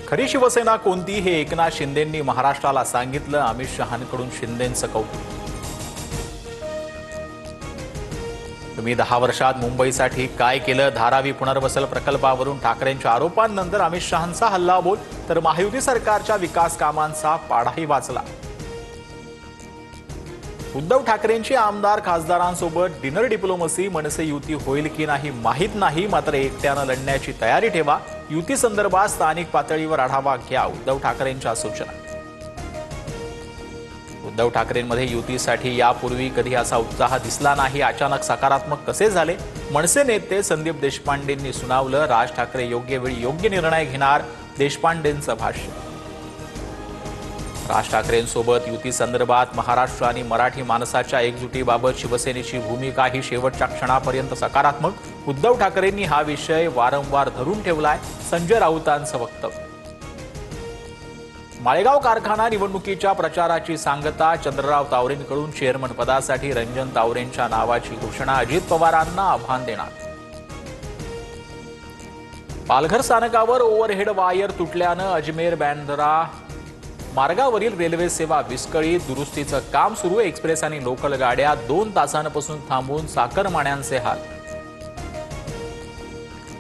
खरी शिवसेना कोणती हे एकनाथ शिंदेंनी महाराष्ट्राला सांगितलं. अमित शहांकडून शिंदेंचं कौतुक. तुम्ही 10 वर्षात मुंबईसाठी काय केलं. धारावी पुनर्वसन प्रकल्पावरून ठाकरेंच्या आरोपांनंतर अमित शहांचा हल्लाबोल, तर महायुती सरकारच्या विकास कामांचा पाढाही वाचला. उद्धव ठाकरेंची आमदार खासदारांसोबत डिनर डिप्लोमसी. मनसे युती होईल की नाही माहीत नाही, मात्र एकट्यानं लढण्याची तयारी ठेवा. युती संदर्भात स्थानिक पातळीवर आढावा घ्या. उद्धव ठाकरेंच्या सूचना. उद्धव ठाकरेंमध्ये युतीसाठी यापूर्वी कधी असा उत्साह दिसला नाही. अचानक सकारात्मक कसे झाले. मनसे नेते संदीप देशपांडेंनी सुनावलं. राज ठाकरे योग्य वेळी योग्य निर्णय घेणार. देशपांडेंचं भाष्य. राज ठाकरेंसोबत युती संदर्भात महाराष्ट्र आणि मराठी माणसाच्या एकजुटीबाबत शिवसेनेची भूमिका ही शेवटच्या क्षणापर्यंत सकारात्मक. उद्धव ठाकरेंनी हा विषय वारंवार धरून ठेवलाय. संजय राऊतांचं वक्तव्य. माळेगाव कारखाना निवडणुकीच्या प्रचाराची सांगता. चंद्रराव तावरेंकडून चेअरमन पदासाठी रंजन तावरेंच्या नावाची घोषणा. अजित पवारांना आव्हान देणार. पालघर स्थानकावर ओव्हरहेड वायर तुटल्यानं अजमेर बँड्रा मार्गावरील रेल्वे सेवा विस्कळीत. दुरुस्तीचं काम सुरू. एक्सप्रेस आणि लोकल गाड्या 2 तासांपासून थांबून चाकरमान्यांचे हाल.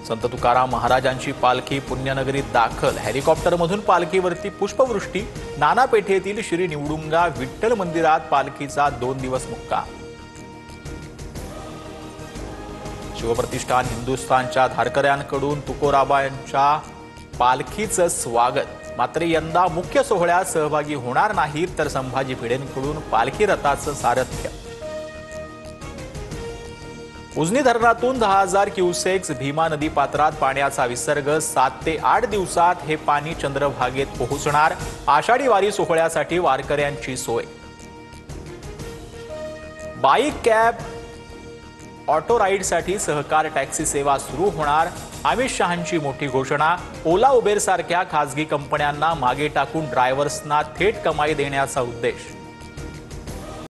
संत तुकाराम महाराजांची पालखी पुण्यनगरीत दाखल. हेलिकॉप्टरमधून पालखीवरती पुष्पवृष्टी. नाना पेठेतील श्री निवडुंगा विठ्ठल मंदिरात पालखीचा 2 दिवस मुक्काम. शिवप्रतिष्ठान हिंदुस्थानच्या धारकऱ्यांकडून तुकोराबांच्या पालखीचं स्वागत. मात्र यंदा मुख्य सोहळ्यात सहभागी होणार नाहीत, तर संभाजी भिडेंकडून पालखी रथाचं सारथ्य. उजनी धरणातून 10,000 क्युसेक्स भीमा नदी पात्रात पाण्याचा विसर्ग. 7 ते 8 दिवसात हे पाणी चंद्रभागेत पोहोचणार. आषाढी वारी सोहळ्यासाठी वारकऱ्यांची सोय. बाईक, कॅब, ऑटो राईडसाठी सहकार टॅक्सी सेवा सुरू होणार. अमित शहांची मोठी घोषणा. ओला, उबेर सारख्या खासगी कंपन्यांना मागे टाकून ड्रायव्हर्सना थेट कमाई देण्याचा उद्देश.